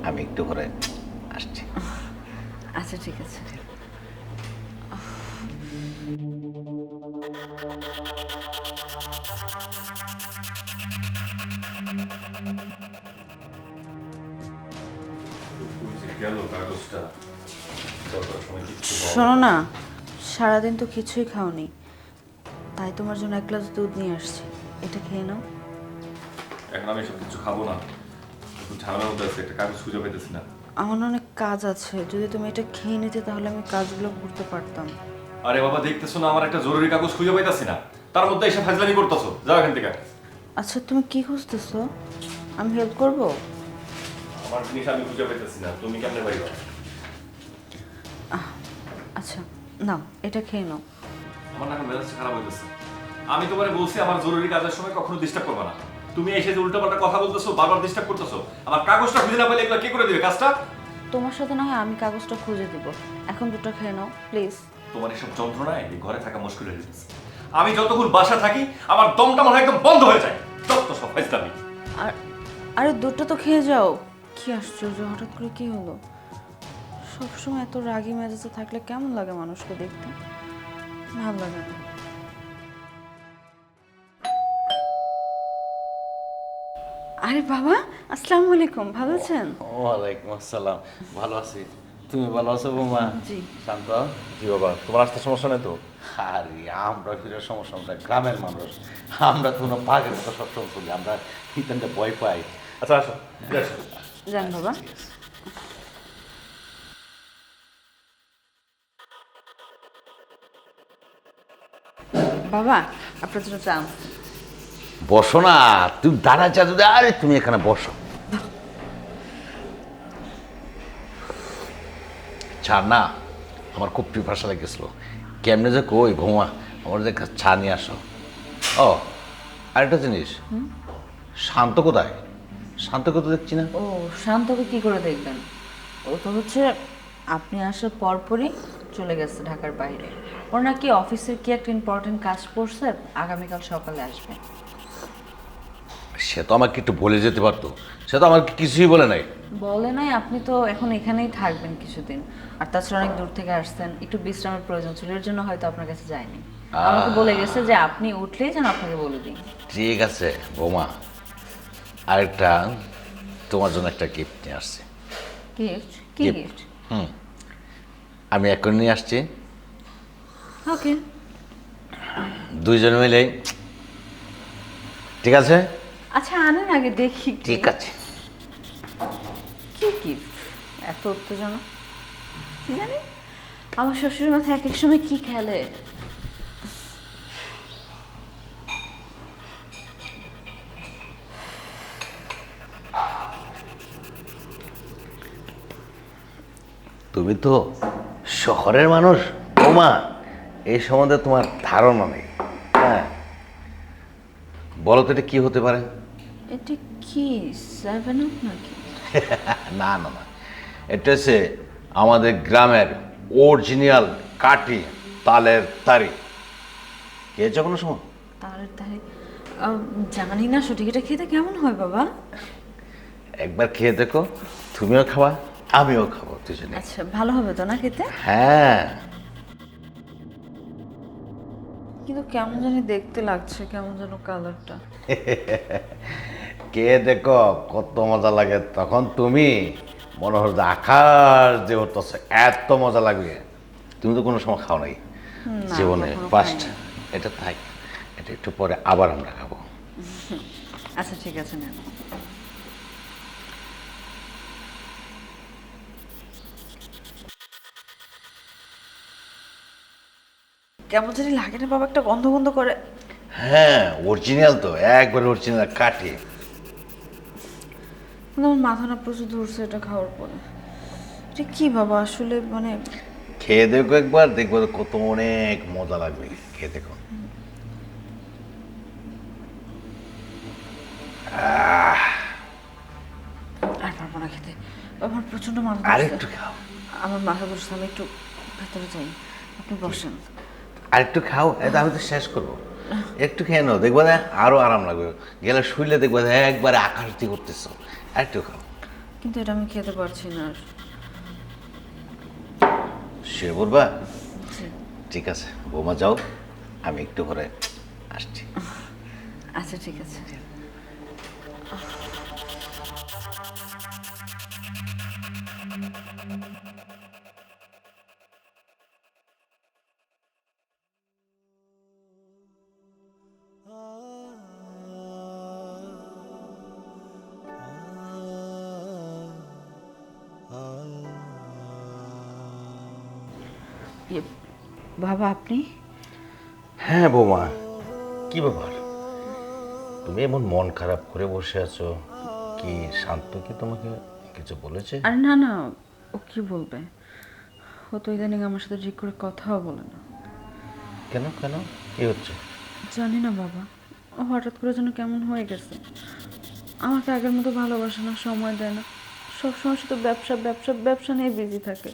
আমি একটু পরে আসছি। আচ্ছা ঠিক আছে। শোনো না, সারাদিন তো কিছুই খাওনি, তাই তোমার জন্য এক গ্লাস দুধ নিয়ে আসছি, এটা খেয়ে নাও। এখন আমি সব কিছু খাবো না, একটু ঝামেলার মধ্যে আছে, একটা কাগজ খুঁজে পাইতেছি না। আমার অনেক কাজ আছে, যদি তুমি এটা খেয়ে নিতে তাহলে আমি কাজগুলো করতে পারতাম। আরে বাবা, দেখতেছো না আমার একটা জরুরি কাগজ খুঁজে পাইতেছি না, তার মধ্যে এসে ফাজলামি করতেছো। যাও এখান থেকে। আচ্ছা তুমি কি খুঁজতেছো? আমি হেল্প করব? আমার জিনিস আমি খুঁজে পাইতেছি না, তুমি কেমনে পাইবা? আচ্ছা নাও, এটা খেয়ে নাও। আমার না এখন মেজাজটা খারাপ হইতেছে। আমি তোমারে বলছি আমার জরুরি কাজের সময় কখনো ডিস্টার্ব করবে না, তুমি এসে যে উল্টাপাল্টা কথা বলতেছো, বারবার ডিস্টার্ব করতেছো। আমার কাগজটা খুঁজে না পেলে এগুলো কে করে দিবে কাজটা? তোমার সাথে না হয় আমি কাগজটা খুঁজে দিব, এখন দুটো খেয়ে নাও প্লিজ। তোমার এসব যন্ত্রণায় এই ঘরে থাকা মুশকিল হয়ে যাচ্ছে। আমি যতক্ষণ বাসা থাকি আমার দমটা মনে হয় একদম বন্ধ হয়ে যায়। যত সব ফাইজলামি। আর আরে দুটো তো খেয়ে যাও। কি আশ্চর্য, হঠাৎ করে কি হলো? সবসময় এত রাগী মেজাজে থাকলে কেমন লাগে মানুষকে দেখতে? ভালো লাগে না। আরে বাবা, আসসালামু আলাইকুম, ভালো আছেন? ওয়ালাইকুম আসসালাম, ভালো আছি। তুমি ভালো আছো বৌমা? জি। শান্ত? জি বাবা, তোমার আসতে সমস্যা নেই তো? আরে আমরা ফিরে সমস্যা, আমরা গ্রামের মানুষ, আমরা তো কোনো পাগের মতো সবসময় করি, আমরা ইতানটা ভয় পাই। আচ্ছা আসো, আসো। যান বাবা। বাবা, আপনার জন্য চা। বসো না, তুমি দাঁড়া চা যদি, আরে তুমি এখানে বসো। চা না, আমার খুব পিপাসা লেগেছিল, কেমনে যে কই বৌমা, আমার যে চা নিয়ে আসো। ও আরেকটা জিনিস, শান্ত কোথায়? শান্তকে তো দেখছি না। ও, শান্তকে কি করে দেখবেন? ও তো হচ্ছে আপনি আসার পরপরই চলে গেছে ঢাকার বাইরে। ওর নাকি অফিসের কি একটা ইম্পর্টেন্ট কাজ পড়ছে, আগামীকাল সকালে আসবে। সে তো আমাকে একটু বলে যেতে পারতো, সে তো আমাকে কিছুই বলে নাই। বলে নাই, আপনি তো এখন এখানেই থাকবেন কিছুদিন, আর তাছাড়া অনেক দূর থেকে আসছেন, একটু বিশ্রামের প্রয়োজন ছিল, এর জন্য হয়তো আপনার কাছে যায়নি। আমাকে বলে গেছে যে আপনি উঠলেই যেন আপনাকে বলে দিই। ঠিক আছে বৌমা, আরেকটা তোমার জন্য একটা গিফট নিয়ে আসছি। গিফট? কি Gift. গিফট? আমি এখন নিয়ে আসছি, ওকে। দুইজন মিলে, ঠিক আছে? আচ্ছা আনেন আগে দেখি কি। ঠিক আছে। কি গিফট? এত উত্তেজনা কি জানি, আমার শ্বশুরের মাথায় এক এক সময় কি খেলে। তুমি তো শহরের মানুষ বৌমা, এই সম্বন্ধে তোমার ধারণা নেই। হ্যাঁ, বলো তো এটা কি হতে পারে? এটা কি 7 আপ নাকি? না না না, এটা হচ্ছে আমাদের গ্রামের অরিজিনাল কাঠি তালের তারি। খেয়েছো কোনো সময়? তাহলে তাই জানি না সঠিক, এটা খেতে কেমন হয় বাবা? একবার খেয়ে দেখো, তুমিও খাবা আমিও খাবো দুজনে। আচ্ছা ভালো হবে তো না খেতে? হ্যাঁ, কিন্তু কেমন জানি দেখতে লাগছে, কেমন যেন কালারটা। কে দেখো কত মজা লাগে, তখন তুমি মনে হল যে আকাশ যে হতেছে, এত মজা লাগবে। তুমি তো কোনো সময় খাও নাই না, জীবনে, কখনো ফার্স্ট। খাইনি। এটা থাক, এটা একটু পরে আবার আমরা খাবো। আচ্ছা ঠিক আছে নেন। কেমন জানি লাগে না বাবা, একটা গন্ধ গন্ধ করে। হ্যাঁ অরিজিনাল তো, একবার অরিজিনাল কাঠি। কিন্তু আমার মাথা না প্রচুর ধরছে এটা খাওয়ার পরে। এটা কি বাবা আসলে, মানে খেয়ে দেখো একবার, দেখবো তো কত অনেক মজা লাগবে, খেয়ে দেখো। আর পারবো না খেতে, আমার প্রচন্ড মাথা আর ধরছে। একটু খাও, আমার মাথা ধরছে, আমি একটু ভেতরে যাই, আপনি বসেন। আর একটু খাও, এটা আমি তো শেষ করবো। একটু খেয়ে নাও, দেখবো না আরো আরাম লাগবে, গেলে শুইলে দেখবো যে একবারে আকাশ দিয়ে করতেছো। আর একটু খাও। কিন্তু এটা আমি খেতে পারছি না আর। সে বলবা? জি। ঠিক আছে বৌমা, যাও, আমি একটু পরে আসছি। আচ্ছা ঠিক আছে। ইয়ে, বাবা আপনি? হ্যাঁ বৌমা, কি ব্যাপার? তুমি এমন মন খারাপ করে বসে আছো, কি শান্ত কি তোমাকে কিছু বলেছে? আরে না না, ও কি বলবে? ও তো ইদানিং আমার সাথে ঠিক করে কথাও বলে না। কেন কেন, কি হচ্ছে? জানি না বাবা, ও হঠাৎ করে যেন কেমন হয়ে গেছে। আমাকে আগের মতো ভালোবাসে না, সময় দেয় না, সবসময় শুধু ব্যবসা ব্যবসা ব্যবসা নিয়ে বিজি থাকে।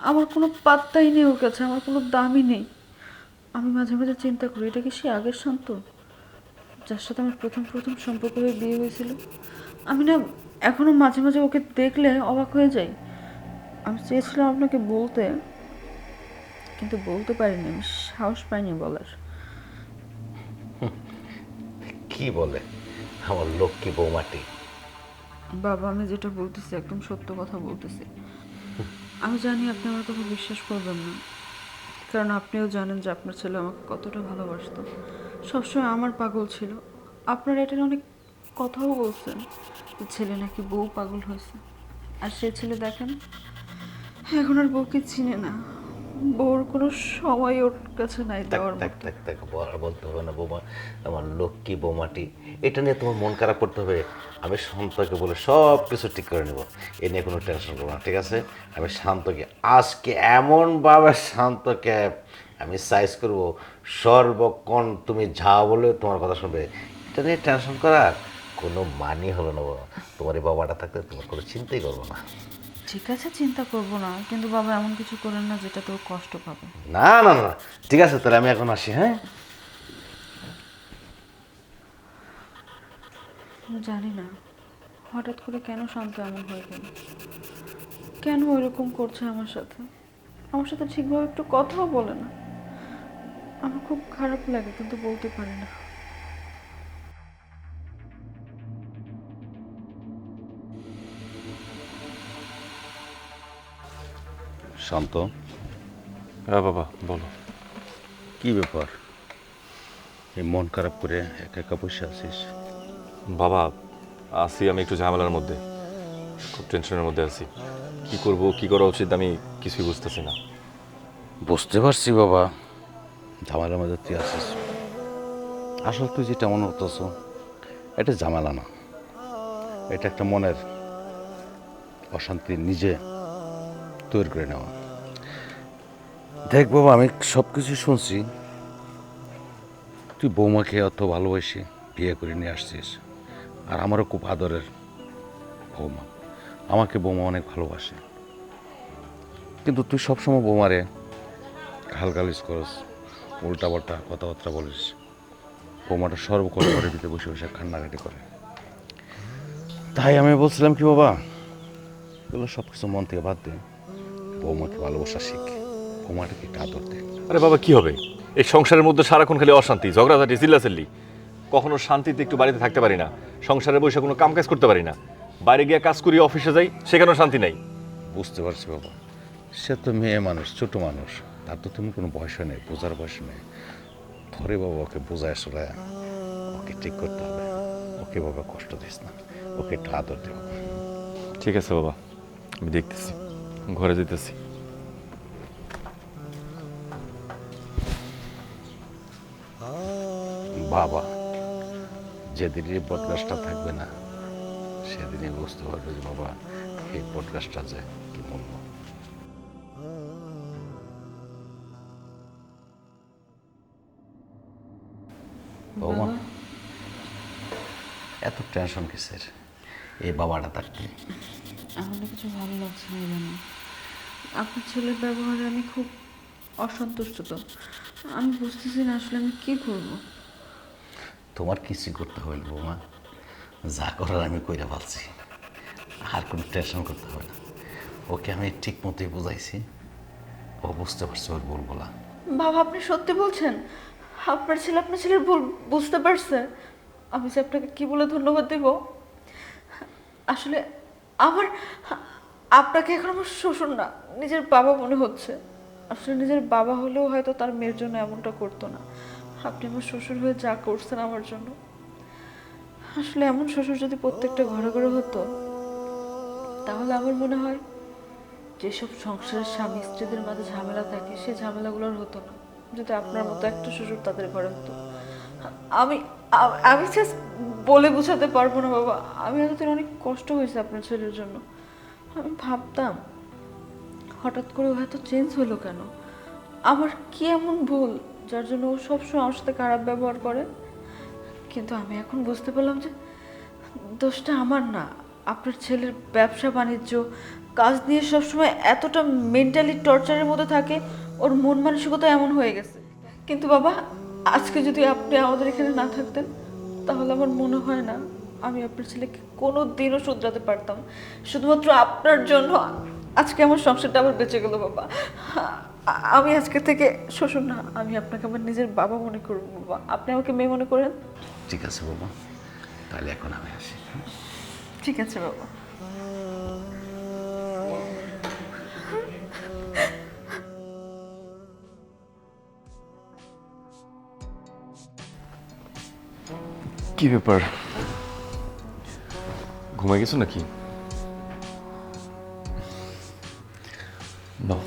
আমার কোনো পাত্তাই নেই ওর কাছে, আমার কোনো দামই নেই। আমি মাঝে মাঝে চিন্তা করি, এটা কি সে আগের শান্ত যার সাথে আমার প্রথম প্রথম সম্পর্ক হয়ে বিয়ে হয়েছিল? আমি না এখনো মাঝে মাঝে ওকে দেখলে অবাক হয়ে যাই। আমি চেয়েছিলাম আপনাকে বলতে, কিন্তু বলতে পারিনি, আমি সাহস পাইনি বলার। কি বলে আমার লক্ষ্মী বৌমাটি? বাবা আমি যেটা বলতেছি একদম সত্য কথা বলতেছি। আমি জানি আপনি আমার কথা বিশ্বাস করবেন না, কারণ আপনিও জানেন যে আপনার ছেলে আমাকে কতটা ভালোবাসতো, সবসময় আমার পাগল ছিল। আপনারা এটার অনেক কথাও বলছেন যে ছেলে নাকি বউ পাগল হয়েছে, আর সে ছেলে দেখেন এখন আর বউকে চিনে না। বউর কোনো সময় ওর কাছে নাই দেওয়ার থাক মতো। থাক থাক, আর বলতে হবে না বৌমা, আমার লক্ষ্মী বৌমাটি। এটা নিয়ে তোমার মন খারাপ করতে হবে? আমি শান্তকে বলে সব কিছু ঠিক করে নেব, এ নিয়ে কোনো টেনশন করবো না, ঠিক আছে? আমি শান্তকে আজকে এমনভাবে শান্তকে আমি সাইজ করব, সর্বক্ষণ তুমি যা বলে তোমার কথা শুনবে। এটা নিয়ে টেনশন করার কোনো মানি হলো না বাবা। তোমার এই বাবাটা থাকতে তোমার কোনো চিন্তাই করবো না। ঠিক আছে চিন্তা করবো না, কিন্তু বাবা এমন কিছু করেন না যেটা তোর কষ্ট পাবে। না না না, ঠিক আছে তাহলে আমি এখন আসি, হ্যাঁ? জানি না হঠাৎ করে কেন শান্ত এমন হয়ে গেল, কেন ওইরকম করছে আমার সাথে। আমার সাথে ঠিকভাবে একটু কথাও বলে না। আমার খুব খারাপ লাগে কিন্তু বলতে পারি না। শান্ত, হ্যাঁ বাবা বলো। কি ব্যাপার? এই মন খারাপ করে একা একা বসে আছিস? বাবা আছি আমি একটু ঝামেলার মধ্যে, খুব টেনশনের মধ্যে আছি। কি করব, কি করা উচিত আমি কিছুই বুঝতেছি না। বুঝতে পারছি বাবা, ঝামেলার মধ্যে তুই আছিস। আসলে তুই যেটা মনে হতেছ এটা ঝামেলা না, এটা একটা মনের অশান্তি নিজে তৈরি করে নেওয়া। দেখ বাবা, আমি সব কিছু শুনছি, তুই বৌমাকে অত ভালোবাসি বিয়ে করে নিয়ে আসছিস, আর আমারও খুব আদরের বৌমা, আমাকে বৌমা অনেক ভালোবাসে। কিন্তু তুই সবসময় বৌমারে গালাগালিজ করস, উল্টাপাল্টা কথাবার্তা বলিস। বৌমাটা সর্বক্ষণ ঘরের ভিতরে বসে বসে কান্নাকাটি করে। তাই আমি বলছিলাম কি বাবা, এগুলো সব কিছু মন থেকে বাদ দে, বৌমাকে ভালোবাসা শিখ, বৌমাটাকে একটু আদর দে। আরে বাবা কি হবে, এই সংসারের মধ্যে সারাক্ষণ খালি অশান্তি, ঝগড়াঝাটি, চিল্লাচিল্লি। কখনো শান্তিতে একটু বাড়িতে থাকতে পারি না, সংসারে বসে কোনো কাম কাজ করতে পারি না। বাইরে গিয়ে কাজ করি, অফিসে যাই, সেখানেও শান্তি নাই। বুঝতে পারছি বাবা, সে তো মেয়ে মানুষ, ছোট মানুষ, তার তো তুমি কোনো বয়স নেই, বোঝার বয়স নেই। ধরে বাবা ওকে বোঝায় আসলে ওকে ঠিক করতে হবে, ওকে বাবা কষ্ট দিস না, ওকে একটু আদর দে বাবা। ঠিক আছে বাবা, আমি দেখতেছি, ঘরে যেতেছি। বাবা যেদিন এই পডকাস্টটা থাকবে না, সেদিনই বুঝতে পারবে যে বাবা এই পডকাস্টটা যে কি মূল্য। বৌমা, এত টেনশন কিসের? এই বাবাটা থাকতে আমার না কিছু ভালো লাগছে না জানো, আপনার ছেলের ব্যবহারে আমি খুব অসন্তুষ্ট। তো আমি বুঝতেছি না আসলে আমি কি করব। তোমার কিছু করতে হইল বৌমা, যা করার আমি কইরা পাচ্ছি। আর কোনো টেনশন করতে হবে না, ওকে আমি ঠিক মতোই বুঝাইছি, ও বুঝতে পারছে ওর ভুলগুলা। বাবা আপনি সত্যি বলছেন? আপনার ছেলের ভুল বুঝতে পারছে? আমি যে আপনাকে কি বলে ধন্যবাদ দেব। আসলে আমার আপনাকে এখন আমার শ্বশুর না, নিজের বাবা মনে হচ্ছে। আসলে নিজের বাবা হলেও হয়তো তার মেয়ের জন্য এমনটা করতো না। আপনি আমার শ্বশুর হয়ে যা করছেন আমার জন্য, আসলে এমন শ্বশুর যদি প্রত্যেকটা ঘরে ঘরে হতো, তাহলে আমার মনে হয় যেসব সংসারের স্বামী স্ত্রীদের মাঝে ঝামেলা থাকে সেই ঝামেলাগুলোর হতো না, যদি আপনার মতো একটা শ্বশুর তাদের ঘরে হতো। আমি আমি জাস্ট বলে বোঝাতে পারবো না বাবা, আমি এতদিন অনেক কষ্ট হয়েছে আপনার ছেলের জন্য। আমি ভাবতাম হঠাৎ করে ও এত চেঞ্জ হলো কেন, আমার কি এমন ভুল যার জন্য ও সবসময় আমার সাথে খারাপ ব্যবহার করে। কিন্তু আমি এখন বুঝতে পারলাম যে দোষটা আমার না, আপনার ছেলের ব্যবসা বাণিজ্য কাজ নিয়ে সবসময় এতটা মেন্টালি টর্চারের মধ্যে থাকে, ওর মন মানসিকতা এমন হয়ে গেছে। কিন্তু বাবা আজকে যদি আপনি আমাদের এখানে না থাকতেন, তাহলে আমার মনে হয় না আমি আপনার ছেলেকে কোনো দিনও শুধরাতে পারতাম। শুধুমাত্র আপনার জন্য আজকে আমার সংসারটা আবার বেঁচে গেল বাবা। আমি আজকে থেকে শ্বশুর না, আমি আপনাকে আমার নিজের বাবা মনে করব বাবা, আপনি আমাকে মেয়ে মনে করেন। ঠিক আছে বাবা, তাহলে এখন আমি আসি। ঠিক আছে বাবা। কি ব্যাপার, ঘুমাই গেছো নাকি? না,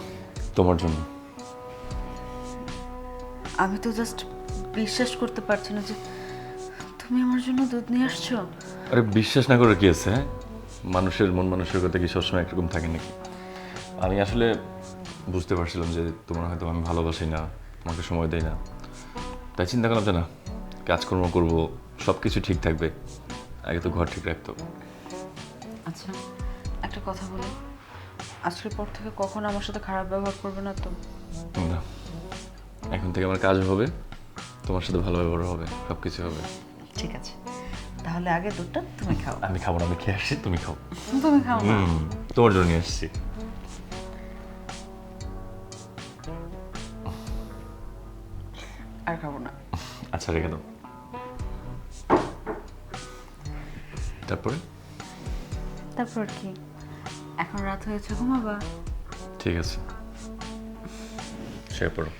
তোমার জন্য। আমি তো জাস্ট বিশ্বাস করতে পারছি না যে তুমি আমার জন্য দুধ নিয়ে আসছো। আরে বিশ্বাস না করে কি আছে, হ্যাঁ? মানুষের মন মানসিকতা কি সবসময় একরকম থাকে নাকি? আমি আসলে বুঝতে পারছিলাম যে তোমার হয়তো আমি ভালোবাসি না, তোমাকে সময় দেই না, তাই চিন্তা করলাম যে না, কাজকর্ম করবো, সব কিছু ঠিক থাকবে, আগে তো ঘর ঠিক রাখতো। আচ্ছা একটা কথা বলো, আজকের পর থেকে কখনো আমার সাথে খারাপ ব্যবহার করবে না তো? না, এখন থেকে আমার কাজ হবে, তোমার সাথে ভালো ব্যবহার হবে, সব কিছু হবে। ঠিক আছে, তাহলে আগে দুধটা তুমি খাও। আমি খাবো না, আমি খেয়ে আসছি, তুমি খাও। তুমি খাও না। তোমার জন্য নিয়ে আসছি। আর খাবো না। আচ্ছা রেখে দাও। তারপরে তারপর কি, এখন রাত হয়েছে, ঘুমাবা? ঠিক আছে, শুয়ে পড়ো।